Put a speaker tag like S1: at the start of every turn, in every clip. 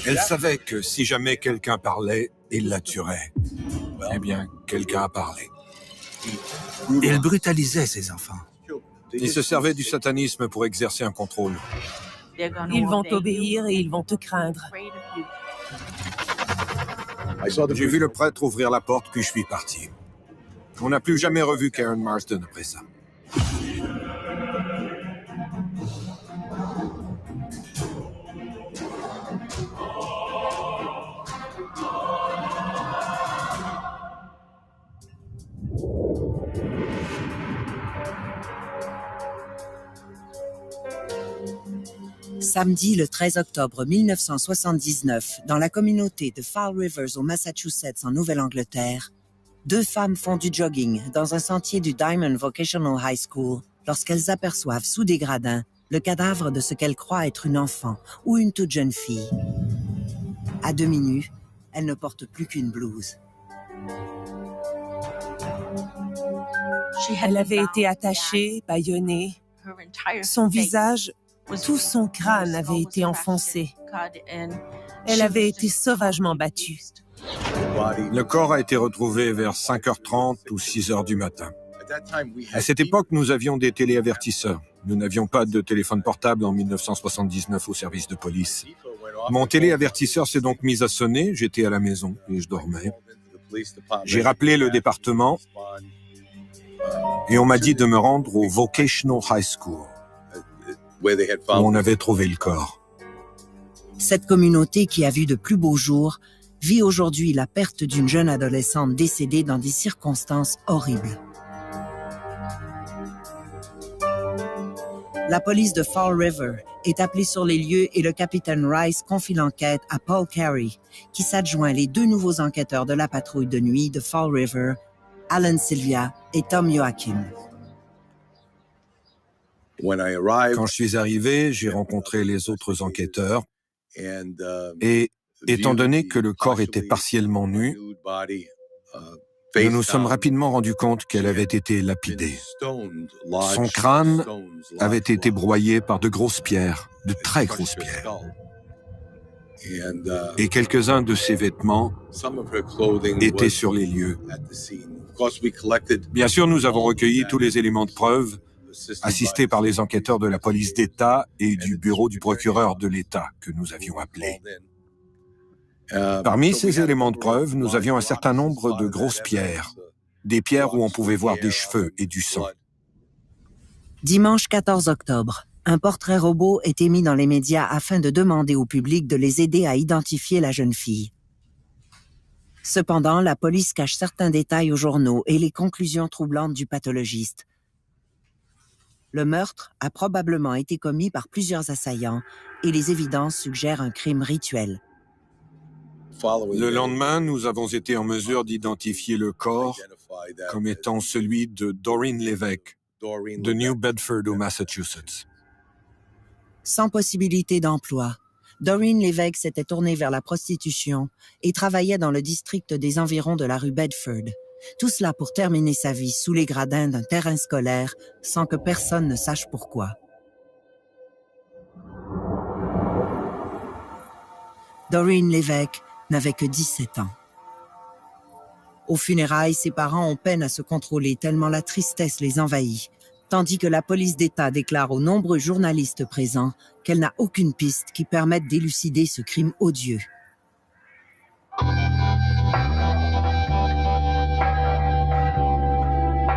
S1: Elle savait que si jamais quelqu'un parlait, il la tuerait. Eh bien, quelqu'un a parlé.
S2: Il brutalisait ses enfants.
S1: Il se servait du satanisme pour exercer un contrôle.
S3: Ils vont t'obéir et ils vont te craindre.
S1: J'ai vu le prêtre ouvrir la porte, puis je suis parti. On n'a plus jamais revu Karen Marsden après ça.
S4: Samedi, le 13 octobre 1979, dans la communauté de Fall Rivers au Massachusetts en Nouvelle-Angleterre, 2 femmes font du jogging dans un sentier du Diamond Vocational High School lorsqu'elles aperçoivent sous des gradins le cadavre de ce qu'elles croient être une enfant ou une toute jeune fille. À demi nue, elle ne porte plus qu'une blouse.
S3: Elle avait été attachée, bâillonnée. Son visage, tout son crâne avait été enfoncé. Elle avait été sauvagement battue.
S1: Le corps a été retrouvé vers 5h30 ou 6h du matin. À cette époque, nous avions des téléavertisseurs. Nous n'avions pas de téléphone portable en 1979 au service de police. Mon téléavertisseur s'est donc mis à sonner, j'étais à la maison et je dormais. J'ai rappelé le département et on m'a dit de me rendre au Vocational High School, où on avait trouvé le corps.
S4: Cette communauté qui a vu de plus beaux jours vit aujourd'hui la perte d'une jeune adolescente décédée dans des circonstances horribles. La police de Fall River est appelée sur les lieux et le capitaine Rice confie l'enquête à Paul Carey, qui s'adjoint les 2 nouveaux enquêteurs de la patrouille de nuit de Fall River, Alan Sylvia et Tom Joachim.
S1: Quand je suis arrivé, j'ai rencontré les autres enquêteurs et, étant donné que le corps était partiellement nu, nous nous sommes rapidement rendus compte qu'elle avait été lapidée. Son crâne avait été broyé par de grosses pierres, de très grosses pierres. Et quelques-uns de ses vêtements étaient sur les lieux. Bien sûr, nous avons recueilli tous les éléments de preuve, assistés par les enquêteurs de la police d'État et du bureau du procureur de l'État que nous avions appelé. Parmi ces éléments de preuve, nous avions un certain nombre de grosses pierres, des pierres où on pouvait voir des cheveux et du sang.
S4: Dimanche 14 octobre, un portrait robot est émis dans les médias afin de demander au public de les aider à identifier la jeune fille. Cependant, la police cache certains détails aux journaux et les conclusions troublantes du pathologiste. Le meurtre a probablement été commis par plusieurs assaillants et les évidences suggèrent un crime rituel.
S1: Le lendemain, nous avons été en mesure d'identifier le corps comme étant celui de Doreen Lévesque, de New Bedford au Massachusetts.
S4: Sans possibilité d'emploi, Doreen Lévesque s'était tournée vers la prostitution et travaillait dans le district des environs de la rue Bedford. Tout cela pour terminer sa vie sous les gradins d'un terrain scolaire sans que personne ne sache pourquoi. Doreen Lévesque n'avait que 17 ans. Aux funérailles, ses parents ont peine à se contrôler tellement la tristesse les envahit, tandis que la police d'État déclare aux nombreux journalistes présents qu'elle n'a aucune piste qui permette d'élucider ce crime odieux.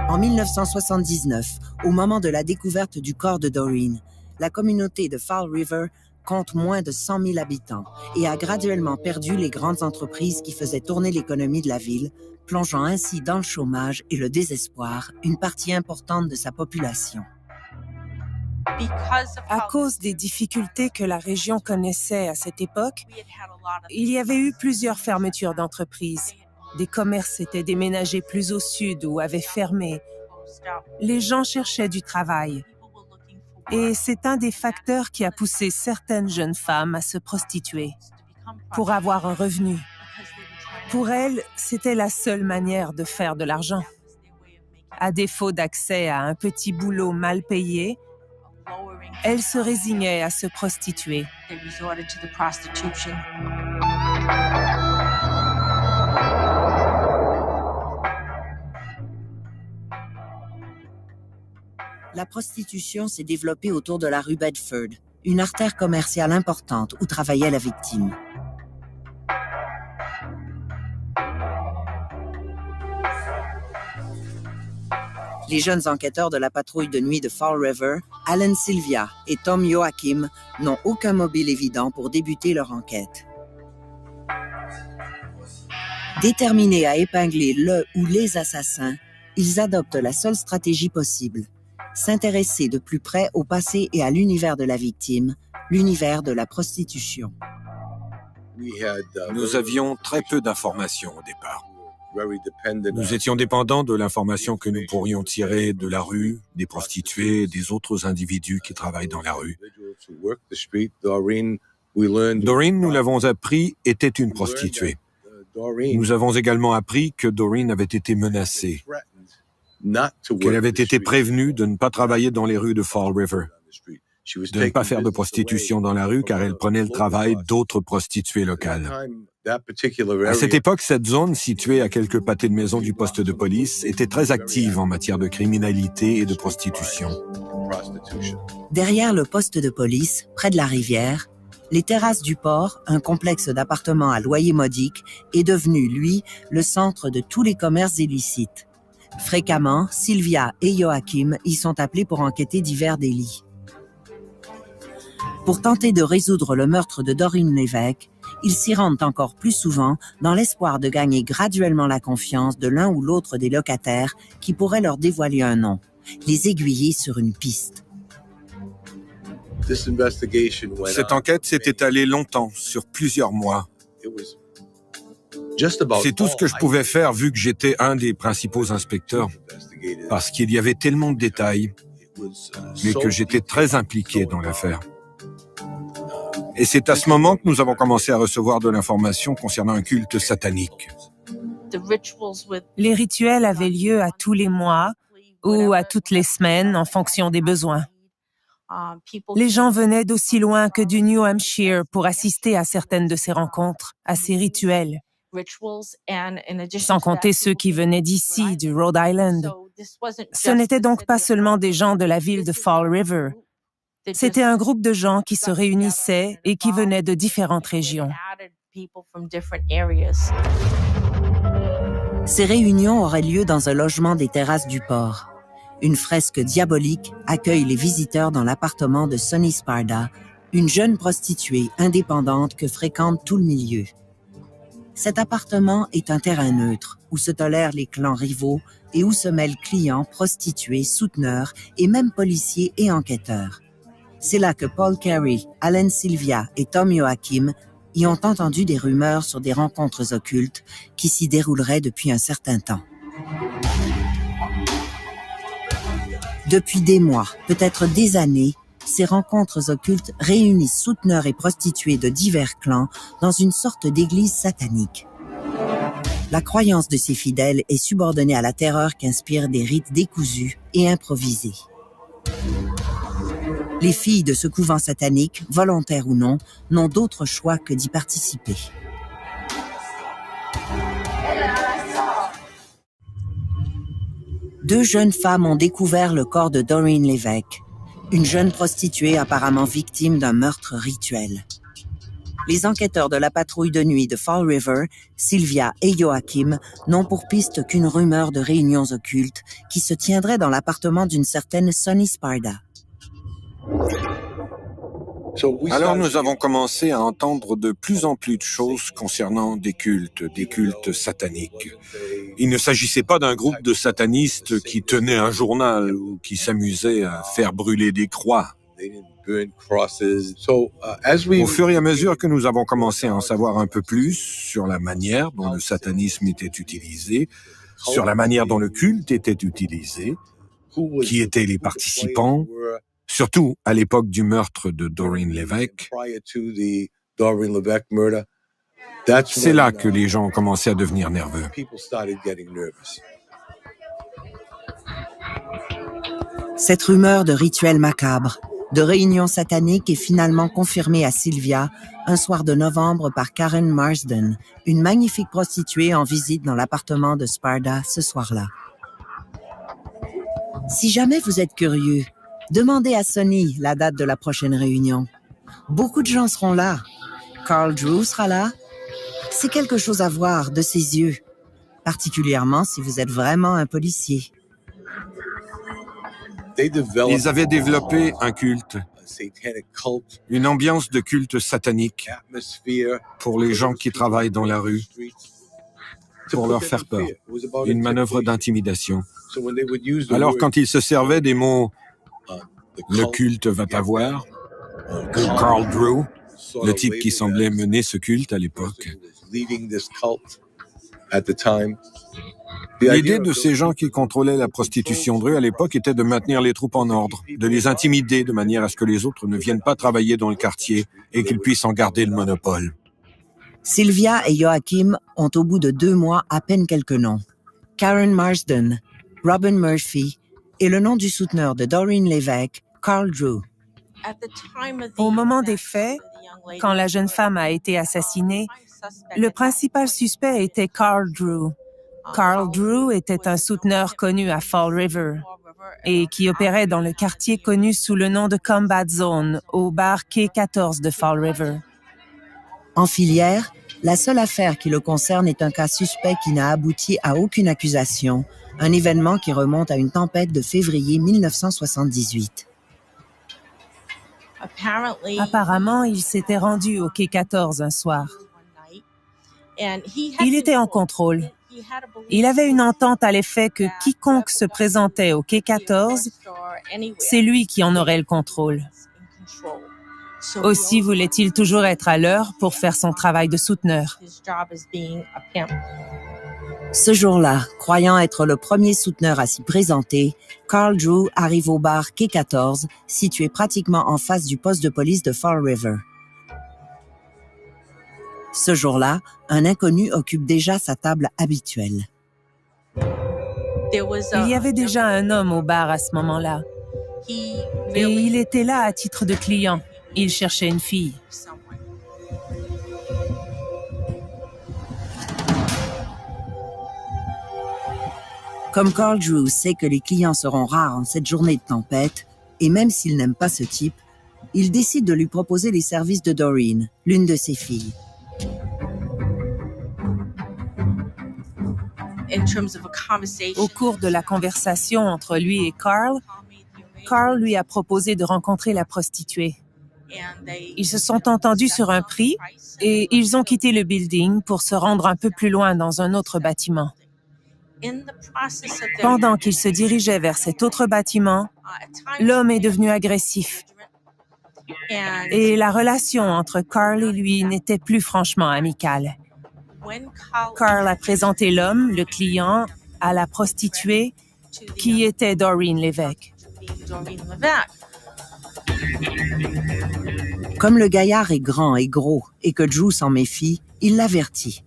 S4: En 1979, au moment de la découverte du corps de Doreen, la communauté de Fall River compte moins de 100 000 habitants et a graduellement perdu les grandes entreprises qui faisaient tourner l'économie de la ville, plongeant ainsi dans le chômage et le désespoir une partie importante de sa population.
S3: À cause des difficultés que la région connaissait à cette époque, il y avait eu plusieurs fermetures d'entreprises. Des commerces étaient déménagés plus au sud ou avaient fermé. Les gens cherchaient du travail. Et c'est un des facteurs qui a poussé certaines jeunes femmes à se prostituer pour avoir un revenu. Pour elles, c'était la seule manière de faire de l'argent. À défaut d'accès à un petit boulot mal payé, Elles se résignaient à se prostituer.
S4: La prostitution s'est développée autour de la rue Bedford, une artère commerciale importante où travaillait la victime. Les jeunes enquêteurs de la patrouille de nuit de Fall River, Alan Sylvia et Tom Joachim, n'ont aucun mobile évident pour débuter leur enquête. Déterminés à épingler le ou les assassins, ils adoptent la seule stratégie possible: s'intéresser de plus près au passé et à l'univers de la victime, l'univers de la prostitution.
S1: Nous avions très peu d'informations au départ. Nous étions dépendants de l'information que nous pourrions tirer de la rue, des prostituées et des autres individus qui travaillent dans la rue. Doreen, nous l'avons appris, était une prostituée. Nous avons également appris que Doreen avait été menacée, qu'elle avait été prévenue de ne pas travailler dans les rues de Fall River, de ne pas faire de prostitution dans la rue car elle prenait le travail d'autres prostituées locales. À cette époque, cette zone, située à quelques pâtés de maison du poste de police, était très active en matière de criminalité et de prostitution.
S4: Derrière le poste de police, près de la rivière, les terrasses du port, un complexe d'appartements à loyer modique, est devenu, lui, le centre de tous les commerces illicites. Fréquemment, Sylvia et Joachim y sont appelés pour enquêter divers délits. Pour tenter de résoudre le meurtre de Doreen Lévesque, ils s'y rendent encore plus souvent dans l'espoir de gagner graduellement la confiance de l'un ou l'autre des locataires qui pourrait leur dévoiler un nom, les aiguiller sur une piste.
S1: Cette enquête s'est étalée longtemps, sur plusieurs mois. C'est tout ce que je pouvais faire vu que j'étais un des principaux inspecteurs, parce qu'il y avait tellement de détails, mais que j'étais très impliqué dans l'affaire. Et c'est à ce moment que nous avons commencé à recevoir de l'information concernant un culte satanique.
S3: Les rituels avaient lieu à tous les mois ou à toutes les semaines en fonction des besoins. Les gens venaient d'aussi loin que du New Hampshire pour assister à certaines de ces rencontres, à ces rituels, sans compter ceux qui venaient d'ici, du Rhode Island. Ce n'étaient donc pas seulement des gens de la ville de Fall River. C'était un groupe de gens qui se réunissaient et qui venaient de différentes régions.
S4: Ces réunions auraient lieu dans un logement des terrasses du port. Une fresque diabolique accueille les visiteurs dans l'appartement de Sonny Sparda, une jeune prostituée indépendante que fréquente tout le milieu. Cet appartement est un terrain neutre où se tolèrent les clans rivaux et où se mêlent clients, prostituées, souteneurs et même policiers et enquêteurs. C'est là que Paul Carey, Alan Sylvia et Tom Joachim y ont entendu des rumeurs sur des rencontres occultes qui s'y dérouleraient depuis un certain temps. Depuis des mois, peut-être des années, ces rencontres occultes réunissent souteneurs et prostituées de divers clans dans une sorte d'église satanique. La croyance de ces fidèles est subordonnée à la terreur qu'inspirent des rites décousus et improvisés. Les filles de ce couvent satanique, volontaires ou non, n'ont d'autre choix que d'y participer. Deux jeunes femmes ont découvert le corps de Doreen Lévesque, une jeune prostituée apparemment victime d'un meurtre rituel. Les enquêteurs de la patrouille de nuit de Fall River, Sylvia et Joachim, n'ont pour piste qu'une rumeur de réunions occultes qui se tiendraient dans l'appartement d'une certaine Sonny Sparda.
S1: Alors nous avons commencé à entendre de plus en plus de choses concernant des cultes sataniques. Il ne s'agissait pas d'un groupe de satanistes qui tenait un journal ou qui s'amusait à faire brûler des croix. Au fur et à mesure que nous avons commencé à en savoir un peu plus sur la manière dont le satanisme était utilisé, sur la manière dont le culte était utilisé, qui étaient les participants, surtout à l'époque du meurtre de Doreen Lévesque, c'est là que les gens ont commencé à devenir nerveux.
S4: Cette rumeur de rituel macabre, de réunion satanique est finalement confirmée à Sylvia un soir de novembre par Karen Marsden, une magnifique prostituée en visite dans l'appartement de Sparda ce soir-là. Si jamais vous êtes curieux, demandez à Sonny la date de la prochaine réunion. Beaucoup de gens seront là. Carl Drew sera là. C'est quelque chose à voir de ses yeux, particulièrement si vous êtes vraiment un policier.
S1: Ils avaient développé un culte, une ambiance de culte satanique pour les gens qui travaillent dans la rue, pour leur faire peur, une manœuvre d'intimidation. Alors quand ils se servaient des mots « le culte va t'avoir » ou « Carl Drew », le type qui semblait mener ce culte à l'époque, l'idée de ces gens qui contrôlaient la prostitution de rue à l'époque était de maintenir les troupes en ordre, de les intimider de manière à ce que les autres ne viennent pas travailler dans le quartier et qu'ils puissent en garder le monopole.
S4: Sylvia et Joachim ont au bout de 2 mois à peine quelques noms. Karen Marsden, Robin Murphy et le nom du souteneur de Doreen Levesque, Carl Drew.
S3: Au moment des faits, quand la jeune femme a été assassinée, le principal suspect était Carl Drew. Carl Drew était un souteneur connu à Fall River et qui opérait dans le quartier connu sous le nom de Combat Zone, au bar Quai 14 de Fall River.
S4: En filière, la seule affaire qui le concerne est un cas suspect qui n'a abouti à aucune accusation, un événement qui remonte à une tempête de février 1978.
S3: Apparemment, il s'était rendu au Quai 14 un soir. Il était en contrôle. Il avait une entente à l'effet que quiconque se présentait au Quai 14, c'est lui qui en aurait le contrôle. Aussi voulait-il toujours être à l'heure pour faire son travail de souteneur.
S4: Ce jour-là, croyant être le premier souteneur à s'y présenter, Carl Drew arrive au bar Quai 14, situé pratiquement en face du poste de police de Fall River. Ce jour-là, un inconnu occupe déjà sa table habituelle.
S3: Il y avait déjà un homme au bar à ce moment-là. Et il était là à titre de client. Il cherchait une fille.
S4: Comme Carl Drew sait que les clients seront rares en cette journée de tempête, et même s'il n'aime pas ce type, il décide de lui proposer les services de Doreen, l'une de ses filles.
S3: Au cours de la conversation entre lui et Carl lui a proposé de rencontrer la prostituée. Ils se sont entendus sur un prix et ils ont quitté le building pour se rendre un peu plus loin dans un autre bâtiment. Pendant qu'ils se dirigeaient vers cet autre bâtiment, l'homme est devenu agressif. Et la relation entre Carl et lui n'était plus franchement amicale. Carl a présenté l'homme, le client, à la prostituée, qui était Doreen Levesque.
S4: Comme le gaillard est grand et gros et que Drew s'en méfie, il l'avertit.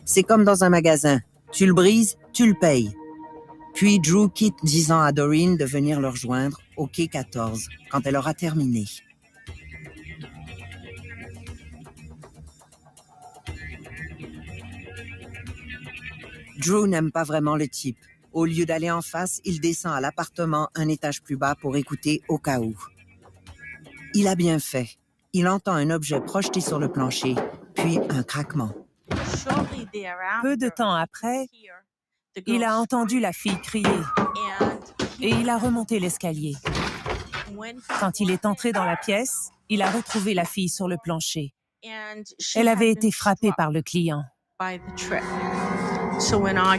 S4: C'est comme dans un magasin. Tu le brises, tu le payes. Puis Drew quitte disant à Doreen de venir le rejoindre au Quai 14 quand elle aura terminé. Drew n'aime pas vraiment le type. Au lieu d'aller en face, il descend à l'appartement un étage plus bas pour écouter au cas où. Il a bien fait. Il entend un objet projeté sur le plancher, puis un craquement.
S3: Peu de temps après, il a entendu la fille crier et il a remonté l'escalier. Quand il est entré dans la pièce, il a retrouvé la fille sur le plancher. Elle avait été frappée par le client.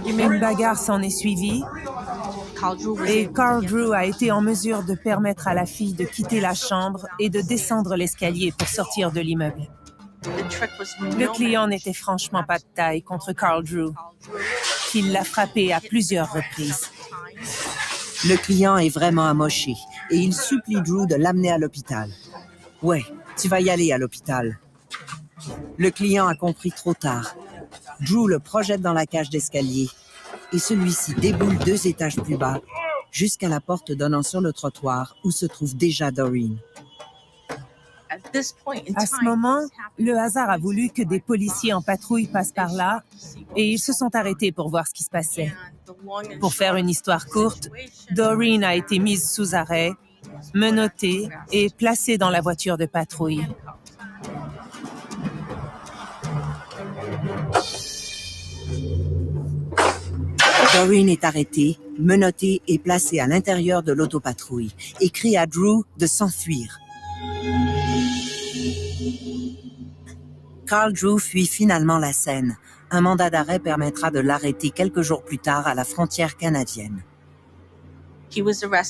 S3: Une bagarre s'en est suivie et Carl Drew a été en mesure de permettre à la fille de quitter la chambre et de descendre l'escalier pour sortir de l'immeuble. Le client n'était franchement pas de taille contre Carl Drew, qui l'a frappé à plusieurs reprises.
S4: Le client est vraiment amoché et il supplie Drew de l'amener à l'hôpital. « Ouais, tu vas y aller à l'hôpital. » Le client a compris trop tard. Drew le projette dans la cage d'escalier et celui-ci déboule 2 étages plus bas jusqu'à la porte donnant sur le trottoir où se trouve déjà Doreen.
S3: À ce moment, le hasard a voulu que des policiers en patrouille passent par là et ils se sont arrêtés pour voir ce qui se passait. Pour faire une histoire courte, Doreen a été mise sous arrêt, menottée et placée dans la voiture de patrouille.
S4: Doreen est arrêtée, menottée et placée à l'intérieur de l'autopatrouille et crie à Drew de s'enfuir. Carl Drew fuit finalement la scène. Un mandat d'arrêt permettra de l'arrêter quelques jours plus tard à la frontière canadienne.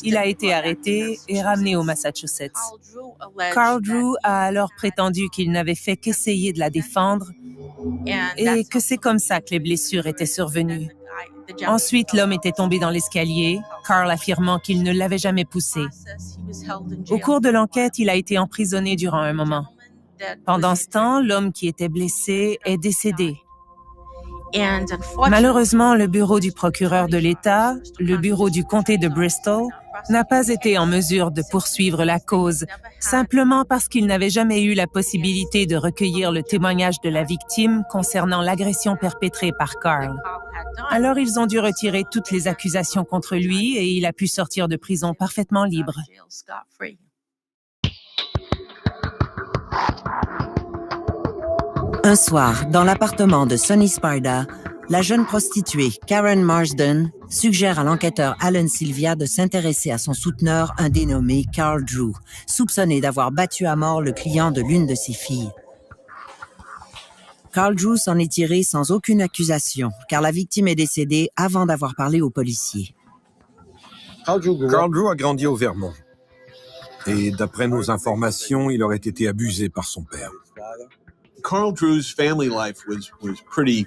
S3: Il a été arrêté et ramené au Massachusetts. Carl Drew a alors prétendu qu'il n'avait fait qu'essayer de la défendre et que c'est comme ça que les blessures étaient survenues. Ensuite, l'homme était tombé dans l'escalier, Carl affirmant qu'il ne l'avait jamais poussé. Au cours de l'enquête, il a été emprisonné durant un moment. Pendant ce temps, l'homme qui était blessé est décédé. Malheureusement, le bureau du procureur de l'État, le bureau du comté de Bristol, n'a pas été en mesure de poursuivre la cause, simplement parce qu'il n'avait jamais eu la possibilité de recueillir le témoignage de la victime concernant l'agression perpétrée par Carl. Alors, ils ont dû retirer toutes les accusations contre lui et il a pu sortir de prison parfaitement libre.
S4: Un soir, dans l'appartement de Sonny Sparda, la jeune prostituée Karen Marsden suggère à l'enquêteur Alan Sylvia de s'intéresser à son souteneur, un dénommé Carl Drew, soupçonné d'avoir battu à mort le client de l'une de ses filles. Carl Drew s'en est tiré sans aucune accusation, car la victime est décédée avant d'avoir parlé aux policiers.
S1: Carl Drew a grandi au Vermont. Et d'après nos informations, il aurait été abusé par son père.
S5: Carl Drew's family life was pretty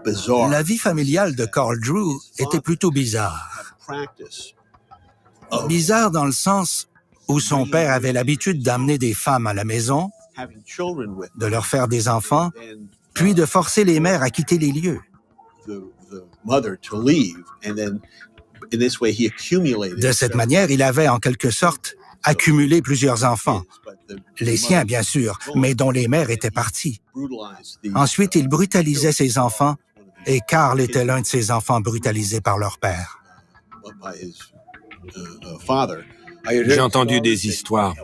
S5: bizarre.
S2: La vie familiale de Carl Drew était plutôt bizarre. Bizarre dans le sens où son père avait l'habitude d'amener des femmes à la maison, de leur faire des enfants, puis de forcer les mères à quitter les lieux. De cette manière, il avait en quelque sorte accumulé plusieurs enfants. Les siens, bien sûr, mais dont les mères étaient parties. Ensuite, il brutalisait ses enfants, et Carl était l'un de ces enfants brutalisés par leur père.
S1: J'ai entendu des histoires,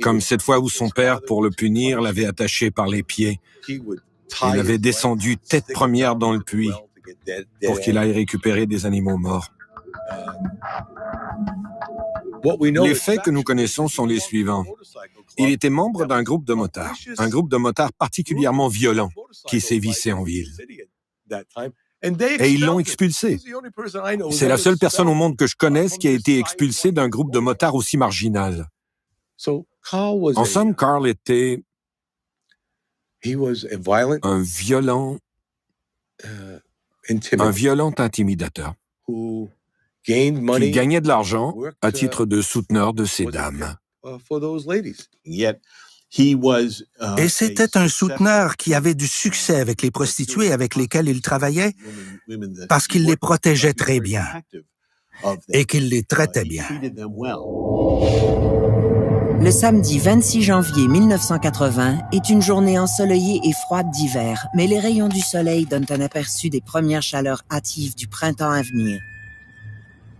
S1: comme cette fois où son père, pour le punir, l'avait attaché par les pieds. Il l'avait descendu tête première dans le puits pour qu'il aille récupérer des animaux morts. Les faits que nous connaissons sont les suivants. Il était membre d'un groupe de motards, un groupe de motards particulièrement violent qui sévissait en ville. Et ils l'ont expulsé. C'est la seule personne au monde que je connaisse qui a été expulsée d'un groupe de motards aussi marginal. En somme, Carl était un violent intimidateur qui gagnait de l'argent à titre de souteneur de ces dames.
S2: Et c'était un souteneur qui avait du succès avec les prostituées avec lesquelles il travaillait parce qu'il les protégeait très bien et qu'il les traitait bien.
S4: Le samedi 26 janvier 1980 est une journée ensoleillée et froide d'hiver, mais les rayons du soleil donnent un aperçu des premières chaleurs hâtives du printemps à venir.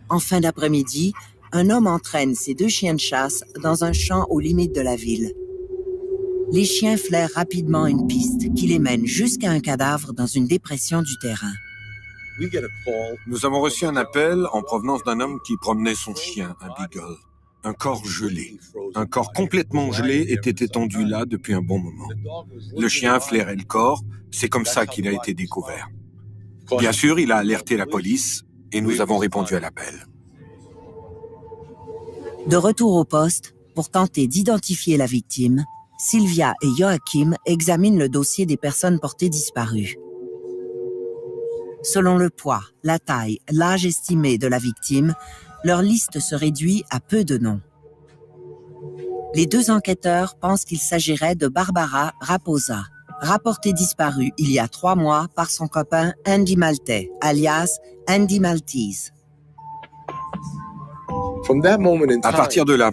S4: En fin d'après-midi, un homme entraîne ses 2 chiens de chasse dans un champ aux limites de la ville. Les chiens flairent rapidement une piste qui les mène jusqu'à un cadavre dans une dépression du terrain.
S1: Nous avons reçu un appel en provenance d'un homme qui promenait son chien, un beagle. Un corps gelé. Un corps complètement gelé était étendu là depuis un bon moment. Le chien flairait le corps, c'est comme ça qu'il a été découvert. Bien sûr, il a alerté la police et nous avons répondu à l'appel.
S4: De retour au poste, pour tenter d'identifier la victime, Sylvia et Joachim examinent le dossier des personnes portées disparues. Selon le poids, la taille, l'âge estimé de la victime, leur liste se réduit à peu de noms. Les 2 enquêteurs pensent qu'il s'agirait de Barbara Raposa, rapportée disparue il y a 3 mois par son copain Andy Maltais, alias Andy Maltese.
S1: À partir de là,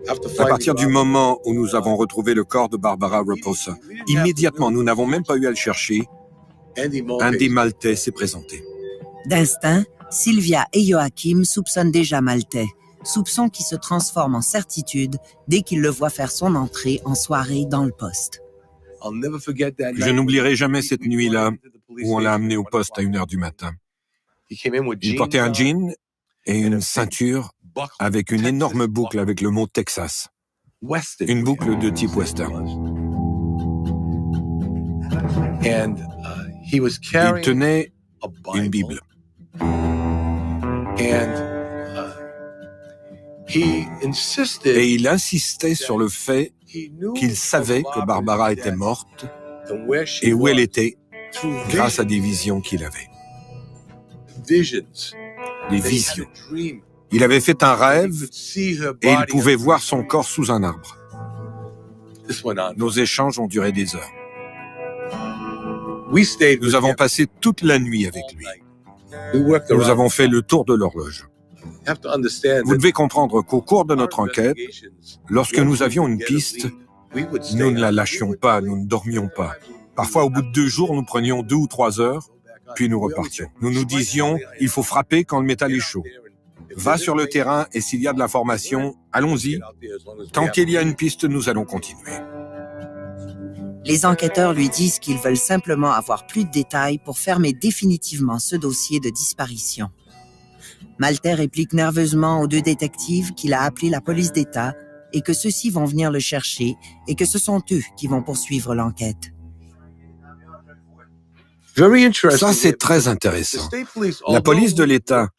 S1: À partir du moment où nous avons retrouvé le corps de Barbara Raposa, immédiatement, nous n'avons même pas eu à le chercher, Andy Maltais s'est présenté.
S4: D'instinct, Sylvia et Joachim soupçonnent déjà Maltais, soupçon qui se transforme en certitude dès qu'ils le voient faire son entrée en soirée dans le poste.
S1: Je n'oublierai jamais cette nuit-là où on l'a amené au poste à 1h du matin. Il portait un jean et une ceinture avec une énorme boucle avec le mot Texas. Une boucle de type western. Il tenait une Bible. Et il insistait sur le fait qu'il savait que Barbara était morte et où elle était grâce à des visions qu'il avait. Des visions. Il avait fait un rêve et il pouvait voir son corps sous un arbre. Nos échanges ont duré des heures. Nous avons passé toute la nuit avec lui. Nous avons fait le tour de l'horloge. Vous devez comprendre qu'au cours de notre enquête, lorsque nous avions une piste, nous ne la lâchions pas, nous ne dormions pas. Parfois, au bout de 2 jours, nous prenions 2 ou 3 heures, puis nous repartions. Nous nous disions, il faut frapper quand le métal est chaud. Va sur le terrain et s'il y a de l'information, allons-y. Tant qu'il y a une piste, nous allons continuer.
S4: Les enquêteurs lui disent qu'ils veulent simplement avoir plus de détails pour fermer définitivement ce dossier de disparition. Maltais réplique nerveusement aux 2 détectives qu'il a appelé la police d'État et que ceux-ci vont venir le chercher et que ce sont eux qui vont poursuivre l'enquête.
S1: Ça, c'est très intéressant. La police de l'État,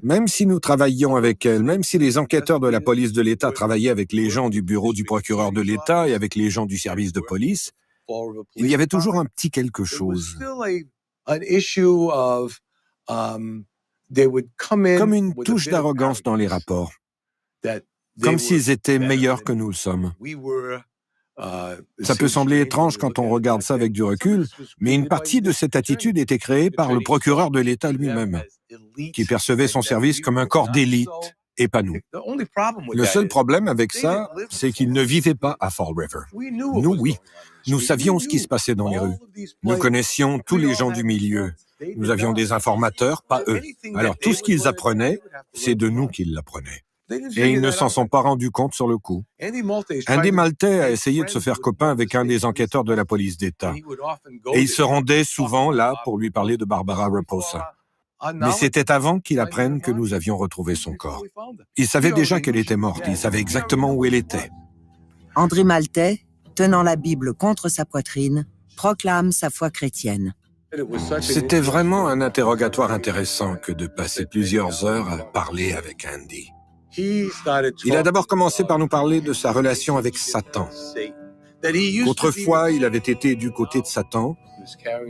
S1: même si nous travaillions avec elle, même si les enquêteurs de la police de l'État travaillaient avec les gens du bureau du procureur de l'État et avec les gens du service de police, il y avait toujours un petit quelque chose. Comme une touche d'arrogance dans les rapports. Comme s'ils étaient meilleurs que nous le sommes. Ça peut sembler étrange quand on regarde ça avec du recul, mais une partie de cette attitude était créée par le procureur de l'État lui-même, qui percevait son service comme un corps d'élite et pas nous. Le seul problème avec ça, c'est qu'ils ne vivaient pas à Fall River. Nous, oui. Nous savions ce qui se passait dans les rues. Nous connaissions tous les gens du milieu. Nous avions des informateurs, pas eux. Alors tout ce qu'ils apprenaient, c'est de nous qu'ils l'apprenaient. Et ils ne s'en sont pas rendus compte sur le coup. Andy Maltais a essayé de se faire copain avec un des enquêteurs de la police d'État. Et il se rendait souvent là pour lui parler de Barbara Raposa. Mais c'était avant qu'il apprenne que nous avions retrouvé son corps. Il savait déjà qu'elle était morte, il savait exactement où elle était.
S4: André Maltais, tenant la Bible contre sa poitrine, proclame sa foi chrétienne.
S1: C'était vraiment un interrogatoire intéressant que de passer plusieurs heures à parler avec Andy. Il a d'abord commencé par nous parler de sa relation avec Satan. Autrefois, il avait été du côté de Satan,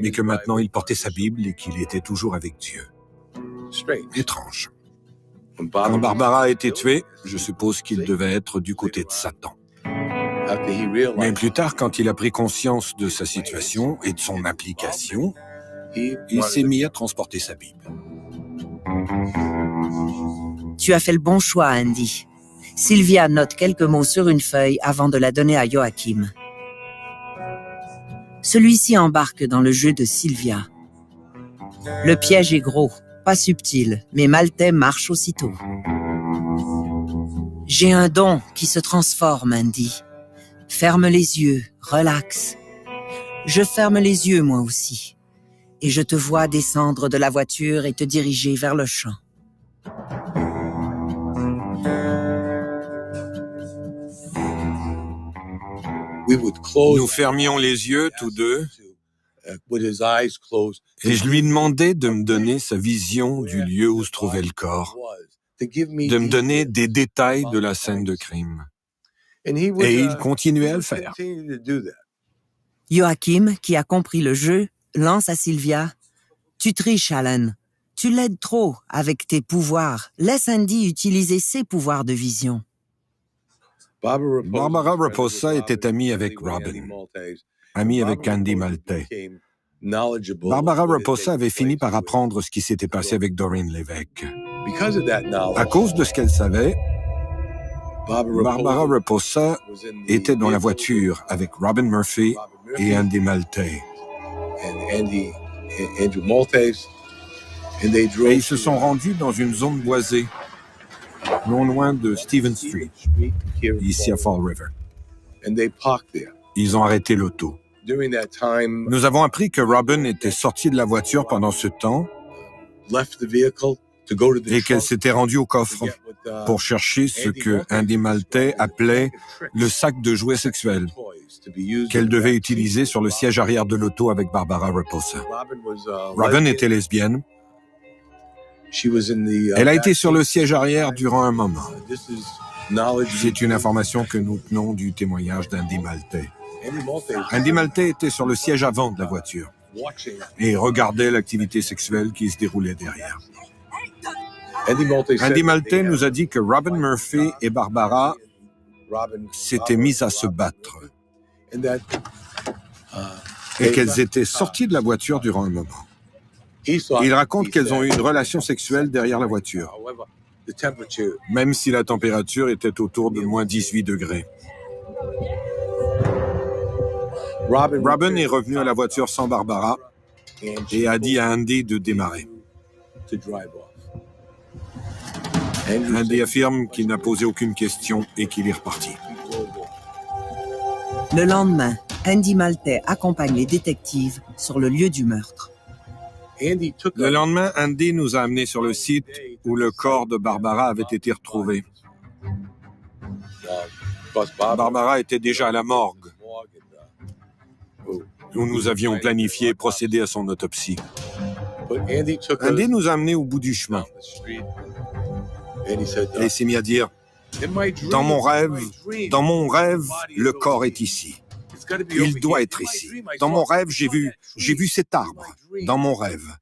S1: mais que maintenant il portait sa Bible et qu'il était toujours avec Dieu. Étrange. Quand Barbara a été tuée, je suppose qu'il devait être du côté de Satan. Mais plus tard, quand il a pris conscience de sa situation et de son implication, il s'est mis à transporter sa Bible.
S4: Tu as fait le bon choix, Andy. Sylvia note quelques mots sur une feuille avant de la donner à Joachim. Celui-ci embarque dans le jeu de Sylvia. Le piège est gros, pas subtil, mais Maltais marche aussitôt. J'ai un don qui se transforme, Andy. Ferme les yeux, relax. Je ferme les yeux, moi aussi. Et je te vois descendre de la voiture et te diriger vers le champ.
S1: Nous fermions les yeux tous deux et je lui demandais de me donner sa vision du lieu où se trouvait le corps, de me donner des détails de la scène de crime. Et il continuait à le faire.
S4: Joachim, qui a compris le jeu, lance à Sylvia « Tu triches, Alan. Tu l'aides trop avec tes pouvoirs. Laisse Andy utiliser ses pouvoirs de vision. »
S1: Barbara Raposa était amie avec Robin, amie avec Andy Maltais. Barbara Raposa avait fini par apprendre ce qui s'était passé avec Doreen Lévesque. À cause de ce qu'elle savait, Barbara Raposa était dans la voiture avec Robin Murphy et Andy Maltais. Et ils se sont rendus dans une zone boisée, non loin de Stevens Street, ici à Fall River. Ils ont arrêté l'auto. Nous avons appris que Robin était sortie de la voiture pendant ce temps et qu'elle s'était rendue au coffre pour chercher ce que Andy Maltais appelait le sac de jouets sexuels qu'elle devait utiliser sur le siège arrière de l'auto avec Barbara Raposa. Robin était lesbienne. Elle a été sur le siège arrière durant un moment. C'est une information que nous tenons du témoignage d'Andy Maltais. Andy Maltais était sur le siège avant de la voiture et regardait l'activité sexuelle qui se déroulait derrière. Andy Maltais nous a dit que Robin Murphy et Barbara s'étaient mises à se battre et qu'elles étaient sorties de la voiture durant un moment. Il raconte qu'elles ont eu une relation sexuelle derrière la voiture, même si la température était autour de moins 18 degrés. Robin est revenu à la voiture sans Barbara et a dit à Andy de démarrer. Andy affirme qu'il n'a posé aucune question et qu'il est reparti.
S4: Le lendemain, Andy Maltais accompagne les détectives sur le lieu du meurtre.
S1: Le lendemain, Andy nous a amenés sur le site où le corps de Barbara avait été retrouvé. Barbara était déjà à la morgue, où nous avions planifié procéder à son autopsie. Andy nous a amenés au bout du chemin. Et il s'est mis à dire, dans mon rêve, le corps est ici. Il doit être ici. Dans mon rêve, j'ai vu cet arbre. Dans mon rêve.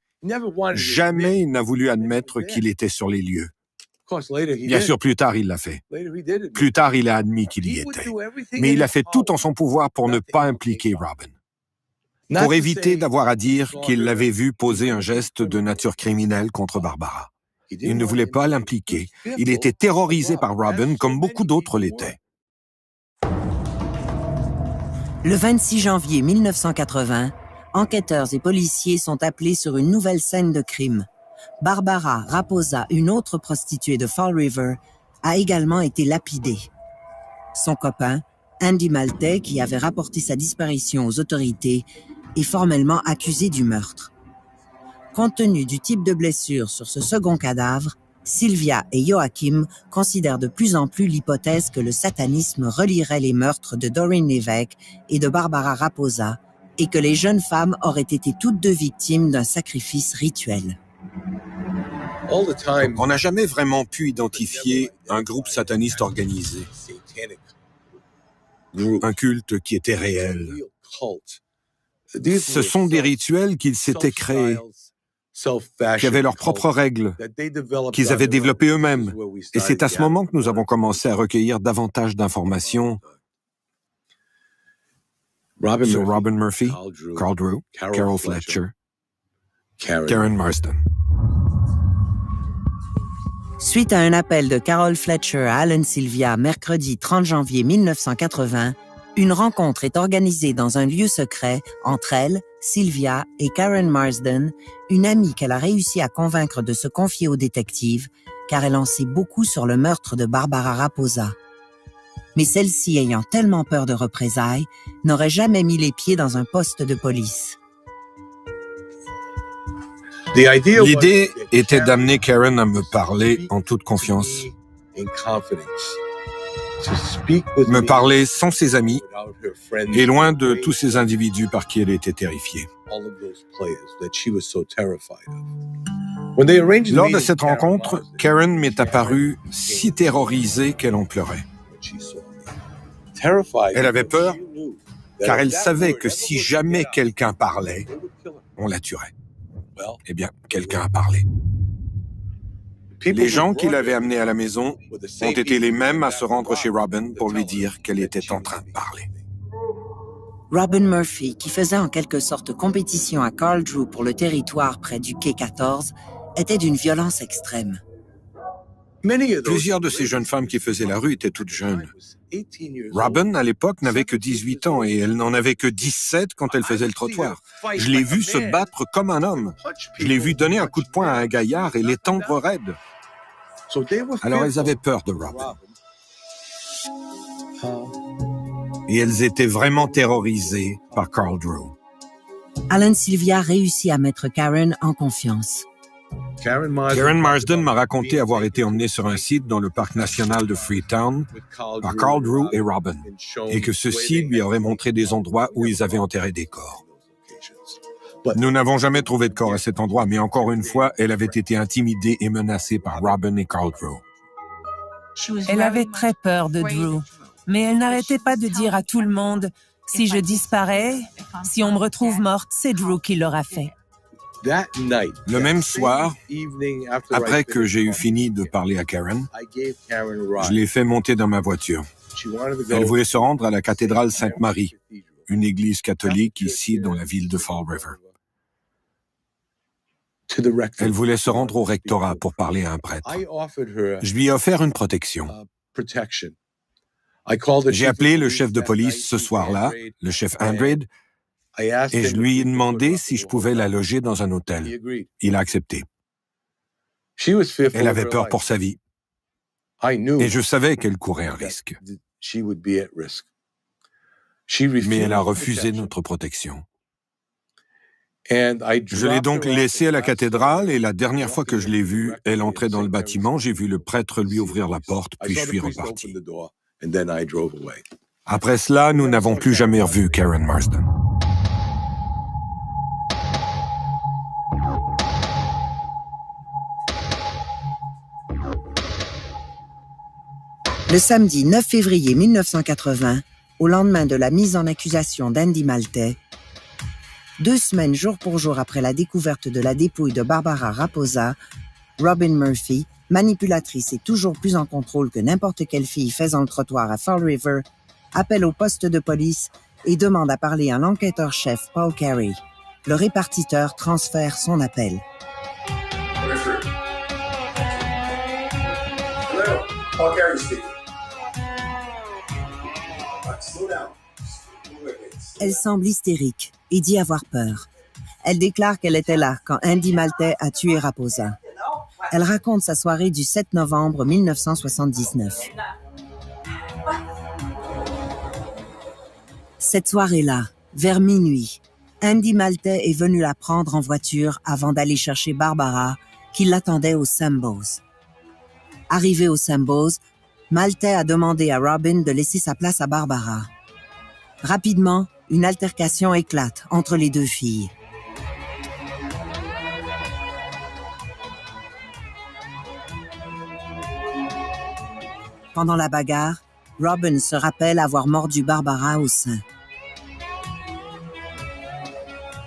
S1: Jamais il n'a voulu admettre qu'il était sur les lieux. Bien sûr, plus tard, il l'a fait. Plus tard, il a admis qu'il y était. Mais il a fait tout en son pouvoir pour ne pas impliquer Robin. Pour éviter d'avoir à dire qu'il l'avait vu poser un geste de nature criminelle contre Barbara. Il ne voulait pas l'impliquer. Il était terrorisé par Robin comme beaucoup d'autres l'étaient.
S4: Le 26 janvier 1980, enquêteurs et policiers sont appelés sur une nouvelle scène de crime. Barbara Raposa, une autre prostituée de Fall River, a également été lapidée. Son copain, Andy Maltais, qui avait rapporté sa disparition aux autorités, est formellement accusé du meurtre. Compte tenu du type de blessure sur ce second cadavre, Sylvia et Joachim considèrent de plus en plus l'hypothèse que le satanisme relierait les meurtres de Doreen Lévesque et de Barbara Raposa et que les jeunes femmes auraient été toutes deux victimes d'un sacrifice rituel.
S1: On n'a jamais vraiment pu identifier un groupe sataniste organisé, un culte qui était réel. Ce sont des rituels qu'ils s'étaient créés, qui avaient leurs propres règles, qu'ils avaient développées eux-mêmes. Et c'est à ce moment que nous avons commencé à recueillir davantage d'informations sur Robin Murphy, Carl Drew, Carol Fletcher, Karen Marsden.
S4: Suite à un appel de Carol Fletcher à Alan Sylvia mercredi 30 janvier 1980, une rencontre est organisée dans un lieu secret entre elle, Sylvia et Karen Marsden, une amie qu'elle a réussi à convaincre de se confier aux détectives, car elle en sait beaucoup sur le meurtre de Barbara Raposa. Mais celle-ci, ayant tellement peur de représailles, n'aurait jamais mis les pieds dans un poste de police.
S1: L'idée était d'amener Karen à me parler en toute confiance. Me parler sans ses amis et loin de tous ces individus par qui elle était terrifiée. Lors de cette rencontre, Karen m'est apparue si terrorisée qu'elle en pleurait. Elle avait peur car elle savait que si jamais quelqu'un parlait, on la tuerait. Eh bien, quelqu'un a parlé. Les gens qui l'avaient amenée à la maison ont été les mêmes à se rendre chez Robin pour lui dire qu'elle était en train de parler.
S4: Robin Murphy, qui faisait en quelque sorte compétition à Carl Drew pour le territoire près du quai 14, était d'une violence extrême.
S1: Plusieurs de ces jeunes femmes qui faisaient la rue étaient toutes jeunes. Robin, à l'époque, n'avait que 18 ans et elle n'en avait que 17 quand elle faisait le trottoir. Je l'ai vue se battre comme un homme. Je l'ai vue donner un coup de poing à un gaillard et l'étendre raide. Alors elles avaient peur de Robin. Et elles étaient vraiment terrorisées par Carl Drew.
S4: Alan Sylvia réussit à mettre Karen en confiance.
S1: Karen Marsden m'a raconté avoir été emmenée sur un site dans le parc national de Freetown par Carl Drew et Robin, et que ceux-ci lui auraient montré des endroits où ils avaient enterré des corps. Nous n'avons jamais trouvé de corps à cet endroit, mais encore une fois, elle avait été intimidée et menacée par Robin et Carl Drew.
S3: Elle avait très peur de Drew, mais elle n'arrêtait pas de dire à tout le monde « Si je disparais, si on me retrouve morte, c'est Drew qui l'aura fait. »
S1: Le même soir, après que j'ai eu fini de parler à Karen, je l'ai fait monter dans ma voiture. Elle voulait se rendre à la cathédrale Sainte-Marie, une église catholique ici dans la ville de Fall River. Elle voulait se rendre au rectorat pour parler à un prêtre. Je lui ai offert une protection. J'ai appelé le chef de police ce soir-là, le chef Andrade, et je lui ai demandé si je pouvais la loger dans un hôtel. Il a accepté. Elle avait peur pour sa vie. Et je savais qu'elle courait un risque. Mais elle a refusé notre protection. Je l'ai donc laissée à la cathédrale et la dernière fois que je l'ai vue, elle entrait dans le bâtiment, j'ai vu le prêtre lui ouvrir la porte, puis je suis reparti. Après cela, nous n'avons plus jamais revu Karen Marsden.
S4: Le samedi 9 février 1980, au lendemain de la mise en accusation d'Andy Maltais, 2 semaines jour pour jour après la découverte de la dépouille de Barbara Raposa, Robin Murphy, manipulatrice et toujours plus en contrôle que n'importe quelle fille faisant le trottoir à Fall River, appelle au poste de police et demande à parler à l'enquêteur-chef Paul Carey. Le répartiteur transfère son appel.
S6: Hello, Paul Carey speaking.
S4: Elle semble hystérique et dit avoir peur. Elle déclare qu'elle était là quand Andy Maltais a tué Raposa. Elle raconte sa soirée du 7 novembre 1979. Cette soirée-là, vers minuit, Andy Maltais est venu la prendre en voiture avant d'aller chercher Barbara, qui l'attendait au Sambo's. Arrivé au Sambo's, Maltais a demandé à Robin de laisser sa place à Barbara. Rapidement, une altercation éclate entre les deux filles. Pendant la bagarre, Robin se rappelle avoir mordu Barbara au sein.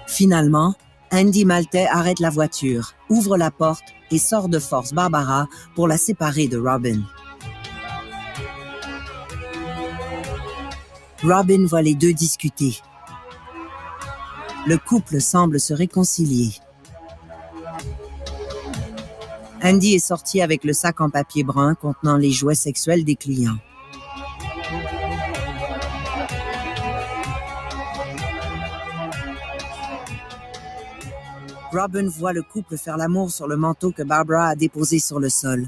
S4: Finalement, Andy Maltais arrête la voiture, ouvre la porte et sort de force Barbara pour la séparer de Robin. Robin voit les deux discuter. Le couple semble se réconcilier. Andy est sorti avec le sac en papier brun contenant les jouets sexuels des clients. Robin voit le couple faire l'amour sur le manteau que Barbara a déposé sur le sol.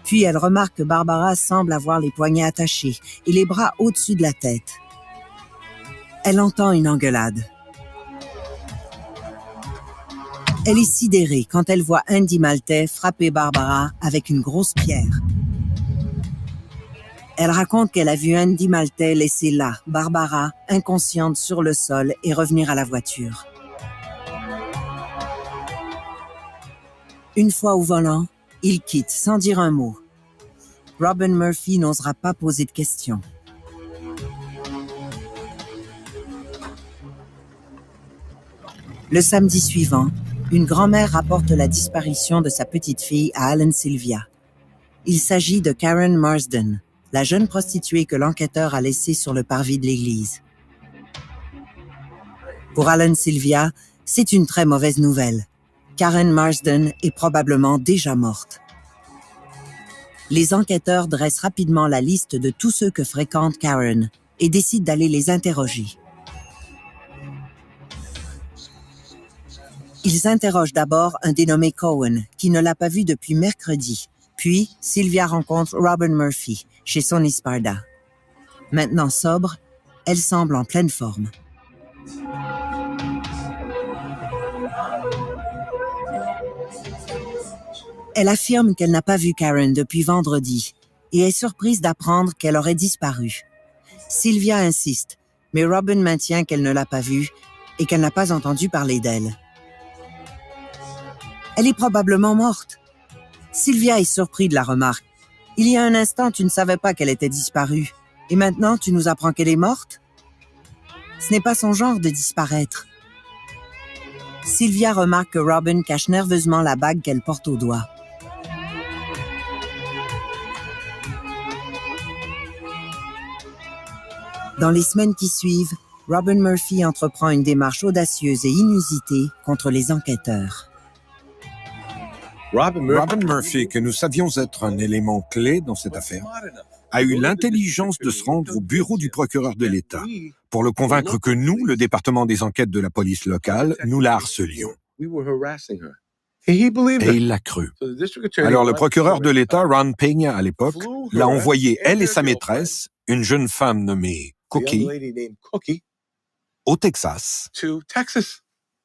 S4: Puis elle remarque que Barbara semble avoir les poignets attachés et les bras au-dessus de la tête. Elle entend une engueulade. Elle est sidérée quand elle voit Andy Maltais frapper Barbara avec une grosse pierre. Elle raconte qu'elle a vu Andy Maltais laisser là Barbara, inconsciente sur le sol, et revenir à la voiture. Une fois au volant, il quitte sans dire un mot. Robin Murphy n'osera pas poser de questions. Le samedi suivant, une grand-mère rapporte la disparition de sa petite fille à Alan Sylvia. Il s'agit de Karen Marsden, la jeune prostituée que l'enquêteur a laissée sur le parvis de l'église. Pour Alan Sylvia, c'est une très mauvaise nouvelle. Karen Marsden est probablement déjà morte. Les enquêteurs dressent rapidement la liste de tous ceux que fréquente Karen et décident d'aller les interroger. Ils interrogent d'abord un dénommé Cohen, qui ne l'a pas vu depuis mercredi. Puis, Sylvia rencontre Robin Murphy, chez Sonny Sparda. Maintenant sobre, elle semble en pleine forme. Elle affirme qu'elle n'a pas vu Karen depuis vendredi et est surprise d'apprendre qu'elle aurait disparu. Sylvia insiste, mais Robin maintient qu'elle ne l'a pas vue et qu'elle n'a pas entendu parler d'elle. Elle est probablement morte. Sylvia est surprise de la remarque. Il y a un instant, tu ne savais pas qu'elle était disparue. Et maintenant, tu nous apprends qu'elle est morte? Ce n'est pas son genre de disparaître. Sylvia remarque que Robin cache nerveusement la bague qu'elle porte au doigt. Dans les semaines qui suivent, Robin Murphy entreprend une démarche audacieuse et inusitée contre les enquêteurs.
S1: Robin Murphy, que nous savions être un élément clé dans cette affaire, a eu l'intelligence de se rendre au bureau du procureur de l'État pour le convaincre que nous, le département des enquêtes de la police locale, nous la harcelions. Et il l'a cru. Alors le procureur de l'État, Ron Peña à l'époque, l'a envoyé, elle et sa maîtresse, une jeune femme nommée Cookie, au Texas,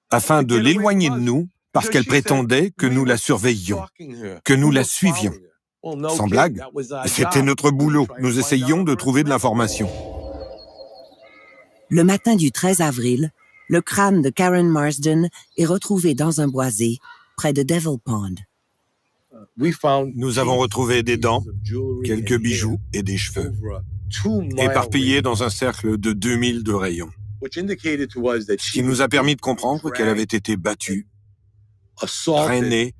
S1: afin de l'éloigner de nous parce qu'elle prétendait que nous la surveillions, que nous la suivions. Sans blague, c'était notre boulot. Nous essayions de trouver de l'information.
S4: Le matin du 13 avril, le crâne de Karen Marsden est retrouvé dans un boisé près de Devil Pond.
S1: Nous avons retrouvé des dents, quelques bijoux et des cheveux, éparpillés dans un cercle de 2000 de rayon, ce qui nous a permis de comprendre qu'elle avait été battue, traînée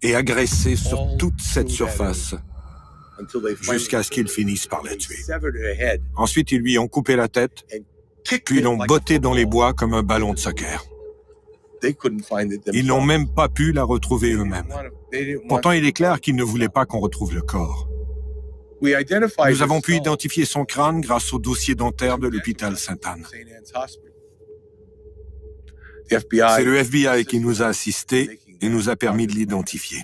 S1: et agressée sur toute cette surface, jusqu'à ce qu'ils finissent par la tuer. Ensuite, ils lui ont coupé la tête, puis l'ont bottée dans les bois comme un ballon de soccer. Ils n'ont même pas pu la retrouver eux-mêmes. Pourtant, il est clair qu'ils ne voulaient pas qu'on retrouve le corps. Nous avons pu identifier son crâne grâce au dossier dentaire de l'hôpital Sainte-Anne. C'est le FBI qui nous a assistés et nous a permis de l'identifier.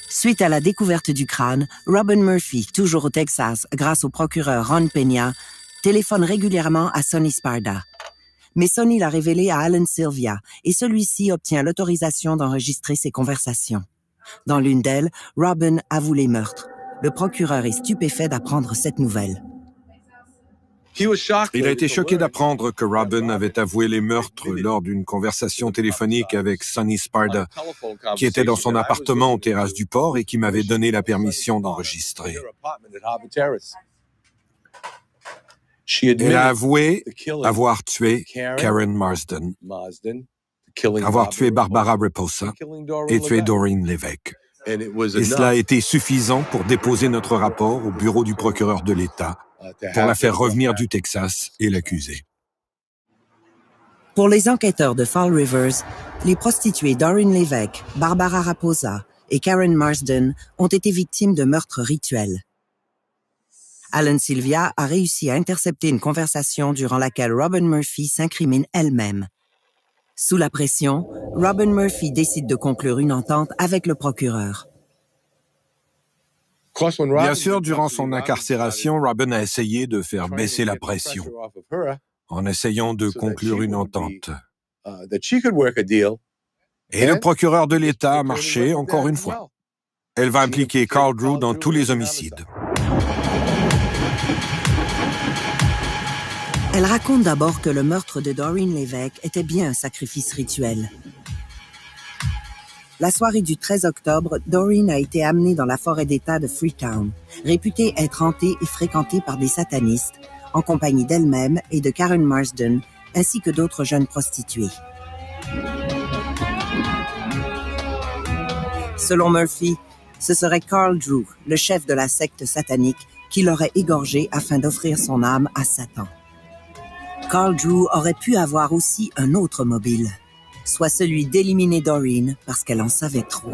S4: Suite à la découverte du crâne, Robin Murphy, toujours au Texas, grâce au procureur Ron Peña, téléphone régulièrement à Sonny Sparda. Mais Sonny l'a révélé à Alan Sylvia et celui-ci obtient l'autorisation d'enregistrer ses conversations. Dans l'une d'elles, Robin avoue les meurtres. Le procureur est stupéfait d'apprendre cette nouvelle.
S1: Il a été choqué d'apprendre que Robin avait avoué les meurtres lors d'une conversation téléphonique avec Sonny Sparda, qui était dans son appartement aux terrasses du port et qui m'avait donné la permission d'enregistrer. Elle a avoué avoir tué Karen Marsden, avoir tué Barbara Raposa et tué Doreen Lévesque. Et cela a été suffisant pour déposer notre rapport au bureau du procureur de l'État pour la faire revenir du Texas et l'accuser.
S4: Pour les enquêteurs de Fall Rivers, les prostituées Doreen Lévesque, Barbara Raposa et Karen Marsden ont été victimes de meurtres rituels. Alan Sylvia a réussi à intercepter une conversation durant laquelle Robin Murphy s'incrimine elle-même. Sous la pression, Robin Murphy décide de conclure une entente avec le procureur.
S1: Bien sûr, durant son incarcération, Robin a essayé de faire baisser la pression en essayant de conclure une entente. Et le procureur de l'État a marché encore une fois. Elle va impliquer Carl Drew dans tous les homicides.
S4: Elle raconte d'abord que le meurtre de Doreen Lévesque était bien un sacrifice rituel. La soirée du 13 octobre, Doreen a été amenée dans la forêt d'État de Freetown, réputée être hantée et fréquentée par des satanistes, en compagnie d'elle-même et de Karen Marsden, ainsi que d'autres jeunes prostituées. Selon Murphy, ce serait Carl Drew, le chef de la secte satanique, qui l'aurait égorgée afin d'offrir son âme à Satan. Carl Drew aurait pu avoir aussi un autre mobile, soit celui d'éliminer Doreen parce qu'elle en savait trop.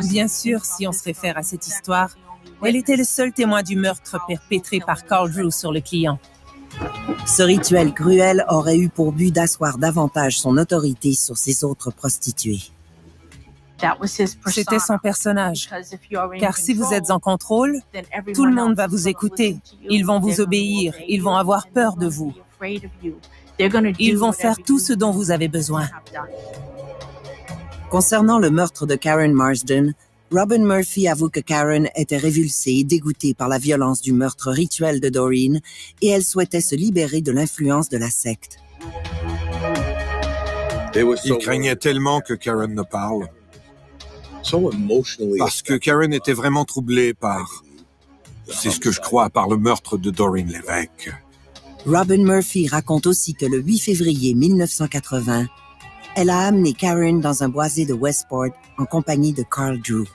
S3: Bien sûr, si on se réfère à cette histoire, elle était le seul témoin du meurtre perpétré par Carl Drew sur le client.
S4: Ce rituel cruel aurait eu pour but d'asseoir davantage son autorité sur ses autres prostituées.
S3: C'était son personnage. Car si vous êtes en contrôle, tout le monde va vous écouter. Ils vont vous obéir. Ils vont avoir peur de vous. Ils vont faire tout ce dont vous avez besoin.
S4: Concernant le meurtre de Karen Marsden, Robin Murphy avoue que Karen était révulsée et dégoûtée par la violence du meurtre rituel de Doreen et elle souhaitait se libérer de l'influence de la secte.
S1: Il craignait tellement que Karen ne parle. Parce que Karen était vraiment troublée par... C'est ce que je crois, par le meurtre de Doreen Lévesque.
S4: Robin Murphy raconte aussi que le 8 février 1980, elle a amené Karen dans un boisé de Westport en compagnie de Carl Drew.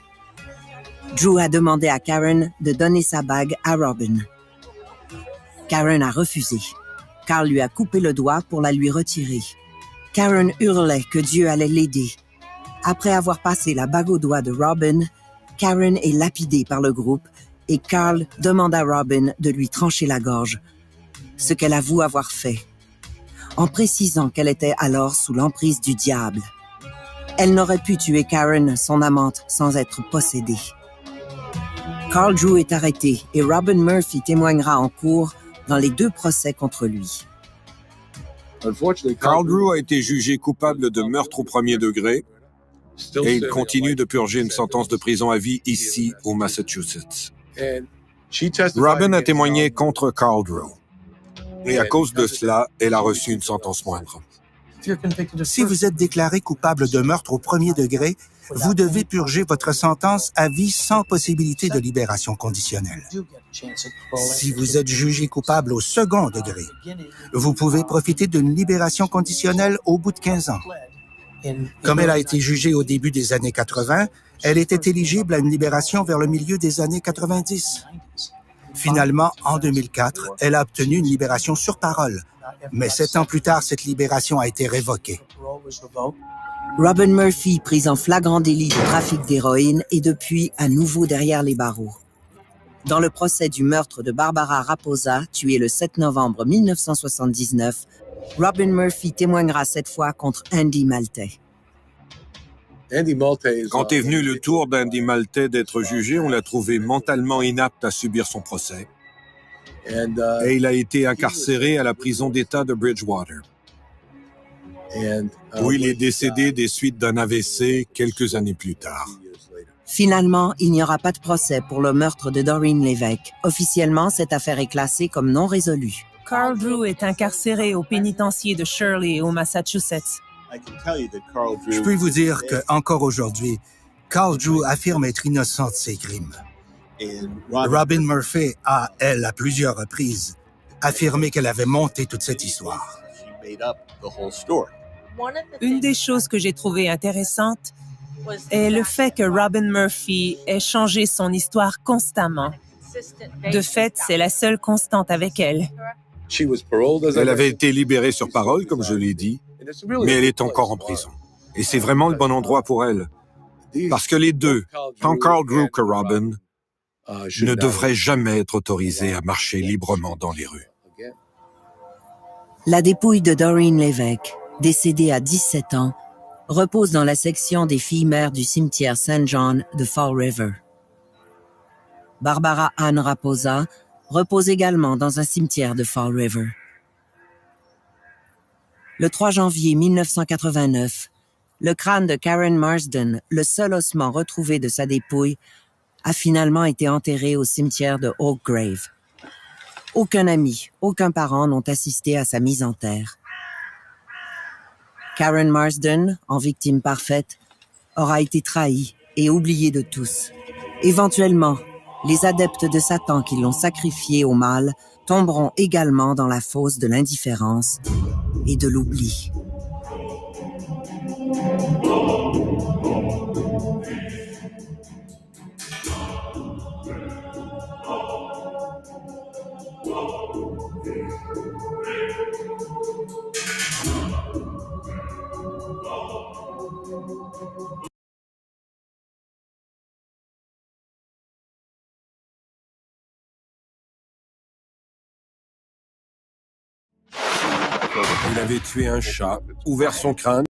S4: Drew a demandé à Karen de donner sa bague à Robin. Karen a refusé. Carl lui a coupé le doigt pour la lui retirer. Karen hurlait que Dieu allait l'aider. Après avoir passé la bague au doigt de Robin, Karen est lapidée par le groupe et Carl demande à Robin de lui trancher la gorge, ce qu'elle avoue avoir fait, en précisant qu'elle était alors sous l'emprise du diable. Elle n'aurait pu tuer Karen, son amante, sans être possédée. Carl Drew est arrêté et Robin Murphy témoignera en cours dans les 2 procès contre lui.
S1: Carl Drew a été jugé coupable de meurtre au premier degré et il continue de purger une sentence de prison à vie ici, au Massachusetts. Robin a témoigné contre Carl Drew. Et à cause de cela, elle a reçu une sentence moindre.
S2: Si vous êtes déclaré coupable de meurtre au premier degré, vous devez purger votre sentence à vie sans possibilité de libération conditionnelle. Si vous êtes jugé coupable au second degré, vous pouvez profiter d'une libération conditionnelle au bout de 15 ans. Comme elle a été jugée au début des années 80, elle était éligible à une libération vers le milieu des années 90. Finalement, en 2004, elle a obtenu une libération sur parole. Mais 7 ans plus tard, cette libération a été révoquée.
S4: Robin Murphy, pris en flagrant délit de trafic d'héroïne, est depuis à nouveau derrière les barreaux. Dans le procès du meurtre de Barbara Raposa, tuée le 7 novembre 1979, Robin Murphy témoignera cette fois contre Andy Maltais.
S1: Quand est venu le tour d'Andy Maltais d'être jugé, on l'a trouvé mentalement inapte à subir son procès. Et il a été incarcéré à la prison d'État de Bridgewater, où il est décédé des suites d'un AVC quelques années plus tard.
S4: Finalement, il n'y aura pas de procès pour le meurtre de Doreen Lévesque. Officiellement, cette affaire est classée comme non résolue.
S3: Carl Drew est incarcéré au pénitencier de Shirley, au Massachusetts.
S2: Je peux vous dire qu'encore aujourd'hui, Carl Drew affirme être innocent de ses crimes. Robin Murphy a, elle, à plusieurs reprises, affirmé qu'elle avait monté toute cette histoire.
S3: Une des choses que j'ai trouvées intéressantes est le fait que Robin Murphy ait changé son histoire constamment. De fait, c'est la seule constante avec elle.
S1: Elle avait été libérée sur parole, comme je l'ai dit, mais elle est encore en prison. Et c'est vraiment le bon endroit pour elle. Parce que les deux, tant Carl Drew que Robin, ne devraient jamais être autorisés à marcher librement dans les rues.
S4: La dépouille de Doreen Lévesque, décédée à 17 ans, repose dans la section des filles-mères du cimetière St. John de Fall River. Barbara Ann Raposa repose également dans un cimetière de Fall River. Le 3 janvier 1989, le crâne de Karen Marsden, le seul ossement retrouvé de sa dépouille, a finalement été enterré au cimetière de Oak Grave. Aucun ami, aucun parent n'ont assisté à sa mise en terre. Karen Marsden, en victime parfaite, aura été trahie et oubliée de tous. Éventuellement, les adeptes de Satan qui l'ont sacrifiée au mal tomberont également dans la fosse de l'indifférence et de l'oubli.
S1: Il avait tué un chat, ouvert son crâne